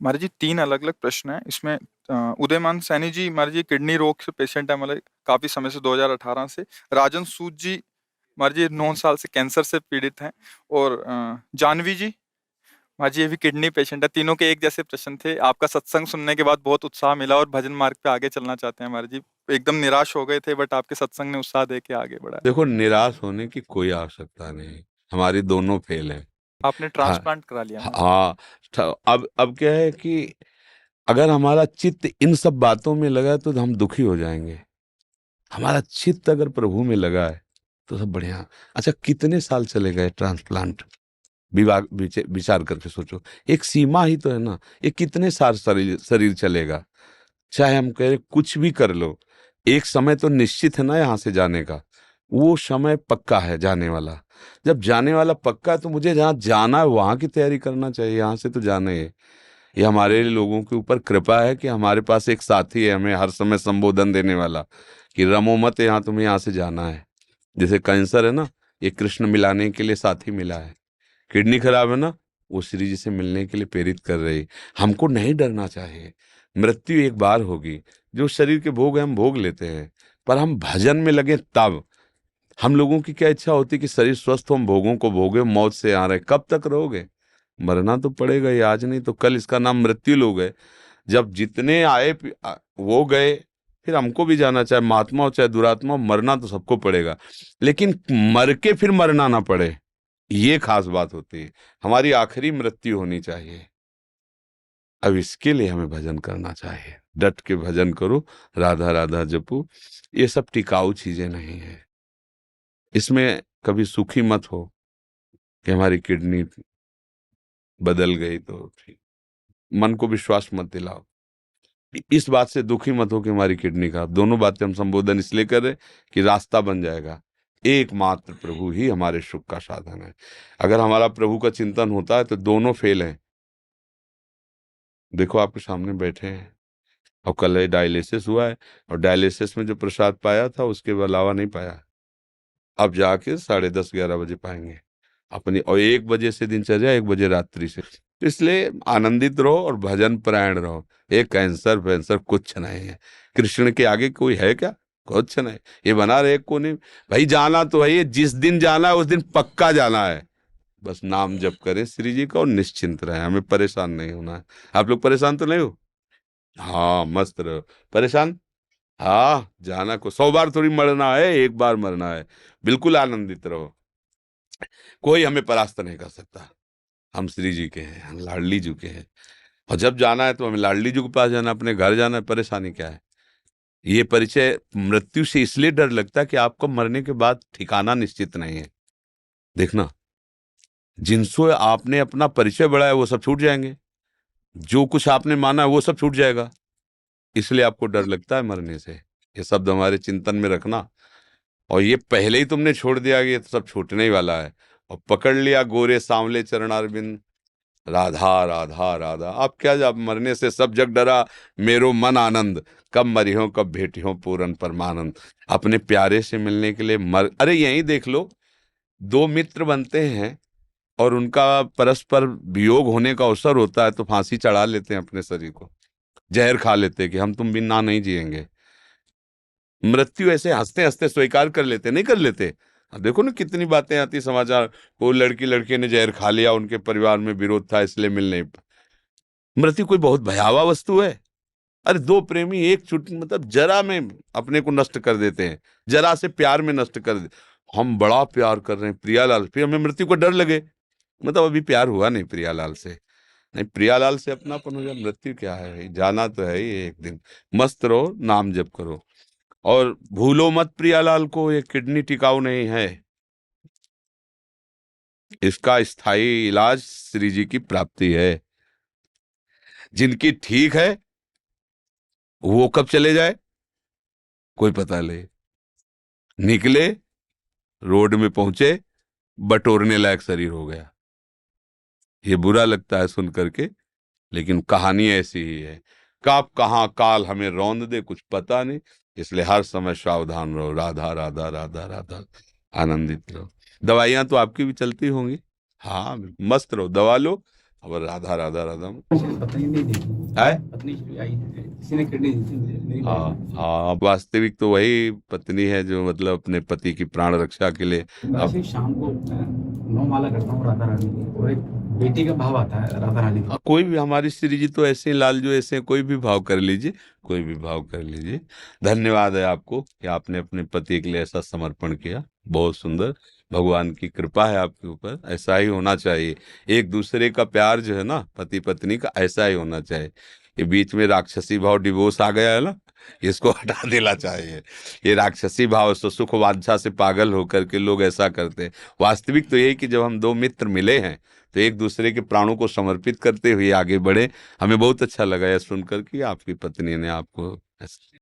महाराज जी 3 अलग-अलग प्रश्न हैं। इसमें उदयमान सैनी जी महाराज जी किडनी रोग से पेशेंट है, मतलब काफ़ी समय से 2018 से। राजन सूद जी महाराज जी 9 साल से कैंसर से पीड़ित हैं। और जाह्नवी जी महाराज जी ये भी किडनी पेशेंट है। तीनों के एक जैसे प्रश्न थे। आपका सत्संग सुनने के बाद बहुत उत्साह मिला और भजन मार्ग पे आगे चलना चाहते हैं महाराज जी। एकदम निराश हो गए थे बट आपके सत्संग ने उत्साह दे के आगे बढ़ाया। देखो, निराश होने की कोई आवश्यकता नहीं। हमारी दोनों फेल हैं। आपने हाँ। ट्रांसप्लांट करा लिया महाराज जी। हाँ। अब क्या है कि अगर हमारा चित्त इन सब बातों में लगा है तो हम दुखी हो जाएंगे। हमारा चित्त अगर प्रभु में लगा है तो सब बढ़िया। अच्छा, कितने साल चले गए ट्रांसप्लांट? विचार करके सोचो। एक सीमा ही तो है ना। ये कितने साल शरीर शरीर चलेगा? चाहे हम कह रहे कुछ भी कर लो, एक समय तो निश्चित है ना यहाँ से जाने का। वो समय पक्का है जाने वाला। जब जाने वाला पक्का है तो मुझे जहाँ जाना है वहां की तैयारी करना चाहिए। यहाँ से तो जाना ही है। ये हमारे लोगों के ऊपर कृपा है कि हमारे पास एक साथी है हमें हर समय संबोधन देने वाला कि रमो मत, यहाँ तुम्हें यहाँ से जाना है। जैसे कैंसर है ना, ये कृष्ण मिलाने के लिए साथी मिला है। किडनी खराब है ना, वो श्री जी से मिलने के लिए प्रेरित कर रही। हमको नहीं डरना चाहिए। मृत्यु एक बार होगी। जो शरीर के भोग है हम भोग लेते हैं, पर हम भजन में लगे तब। हम लोगों की क्या इच्छा होती है कि शरीर स्वस्थ हो, हम भोगों को भोगे, मौत से आ रहे। कब तक रहोगे? मरना तो पड़ेगा ही, आज नहीं तो कल। इसका नाम मृत्यु लोग है। जब जितने आए वो गए, फिर हमको भी जाना, चाहे महात्मा हो चाहे दुरात्मा हो, मरना तो सबको पड़ेगा। लेकिन मर के फिर मरना ना पड़े, ये खास बात होती है। हमारी आखिरी मृत्यु होनी चाहिए। अब इसके लिए हमें भजन करना चाहिए। डट के भजन करो, राधा राधा जपो। ये सब टिकाऊ चीजें नहीं है। इसमें कभी सुखी मत हो कि हमारी किडनी बदल गई तो ठीक। मन को विश्वास मत दिलाओ। इस बात से दुखी मत हो कि हमारी किडनी का। दोनों बातें हम संबोधन इसलिए कर रहे कि रास्ता बन जाएगा। एकमात्र प्रभु ही हमारे सुख का साधन है। अगर हमारा प्रभु का चिंतन होता है तो दोनों फेल हैं। देखो, आपके सामने बैठे हैं और कल डायलिसिस हुआ है, और डायलिसिस में जो प्रसाद पाया था उसके अलावा नहीं पाया। अब जाके 10:30-11 बजे पाएंगे अपनी। और 1 बजे से दिनचर्या, 1 बजे रात्रि से। तो इसलिए आनंदित रहो और भजन परायण रहो। ये कैंसर वैंसर कुछ नहीं है। कृष्ण के आगे कोई है क्या? कुछ नहीं। ये बना रहे को नहीं। भाई जाना तो है, ये जिस दिन जाना है उस दिन पक्का जाना है। बस नाम जप करें श्री जी का और निश्चिंत रहे। हमें परेशान नहीं होना है। आप लोग परेशान तो नहीं हो? हाँ, मस्त रहो। परेशान? हाँ, जाना को 100 बार थोड़ी मरना है, एक बार मरना है। बिल्कुल आनंदित रहो। कोई हमें परास्त नहीं कर सकता। हम श्री जी के हैं, हम लाडली जी के हैं। और जब जाना है तो हमें लाडली जी के पास जाना, अपने घर जाना है। परेशानी क्या है? ये परिचय मृत्यु से इसलिए डर लगता है कि आपको मरने के बाद ठिकाना निश्चित नहीं है। देखना, जिनसे आपने अपना परिचय बढ़ाया वो सब छूट जाएंगे। जो कुछ आपने माना है वो सब छूट जाएगा। इसलिए आपको डर लगता है मरने से। ये शब्द हमारे चिंतन में रखना। और ये पहले ही तुमने छोड़ दिया कि ये तो सब छूटने ही वाला है, और पकड़ लिया गोरे सांवले चरणारविंद, राधा राधा राधा। अब क्या, जब मरने से सब जग डरा, मेरो मन आनंद, कब मरियो कब भेटियो पूरन परमानंद। अपने प्यारे से मिलने के लिए अरे यहीं देख लो, दो मित्र बनते हैं और उनका परस्पर वियोग होने का अवसर होता है तो फांसी चढ़ा लेते हैं अपने शरीर को, जहर खा लेते हैं कि हम तुम बिना नहीं जिएंगे। मृत्यु ऐसे हंसते हंसते स्वीकार कर लेते, नहीं कर लेते? अब देखो ना कितनी बातें आती समाचार। वो लड़की ने जहर खा लिया, उनके परिवार में विरोध था इसलिए मिल नहीं। मृत्यु कोई बहुत भयावह वस्तु है? अरे दो प्रेमी एक मतलब जरा में अपने को नष्ट कर देते हैं। जरा से प्यार में नष्ट कर दे। हम बड़ा प्यार कर रहे हैं प्रियालाल, फिर हमें मृत्यु को डर लगे। मतलब अभी प्यार हुआ नहीं प्रियालाल से। नहीं, प्रियालाल से अपनापन हो जाए। मृत्यु क्या है भाई? जाना तो है ही एक दिन। मस्त रहो, नाम जप करो और भूलो मत प्रियालाल को। ये किडनी टिकाऊ नहीं है। इसका स्थायी इलाज श्री जी की प्राप्ति है। जिनकी ठीक है वो कब चले जाए कोई पता नहीं। निकले, रोड में पहुंचे, बटोरने लायक शरीर हो गया। ये बुरा लगता है सुन करके, लेकिन कहानी ऐसी ही है। कब कहाँ काल हमें रौंद दे कुछ पता नहीं। इसलिए हर समय सावधान रहो। राधा राधा राधा राधा, आनंदित रहो। दवाइयां तो आपकी भी चलती होंगी। हाँ, मस्त रहो, दवा लो, अब राधा राधा राधा पत्नी नहीं देखी है। पत्नी आई है किसी ने किडनी दी थी मुझे नहीं हाँ देखी। हाँ, वास्तविक तो वही पत्नी है जो मतलब अपने पति की प्राण रक्षा के लिए मैं अब सिर्फ शाम को नौ माला करता हूँ राधा रानी की और एक बेटी का भाव आता है राधा रानी का। कोई भी हमारी श्री जी तो ऐसे ही लाल जो ऐसे हैं, कोई भी भाव कर लीजिए, कोई भी भाव कर लीजिए। धन्यवाद है आपको कि आपने अपने पति के लिए ऐसा समर्पण किया, बहुत सुंदर। भगवान की कृपा है आपके ऊपर, ऐसा ही होना चाहिए। एक दूसरे का प्यार जो है ना पति पत्नी का, ऐसा ही होना चाहिए। ये बीच में राक्षसी भाव डिवोर्स आ गया है ना, इसको हटा देना चाहिए। ये राक्षसी भाव से सुख वांछा से पागल होकर के लोग ऐसा करते हैं। वास्तविक तो यही कि जब हम दो मित्र मिले हैं तो एक दूसरे के प्राणों को समर्पित करते हुए आगे बढ़े। हमें बहुत अच्छा लगा यह सुनकर कि आपकी पत्नी ने आपको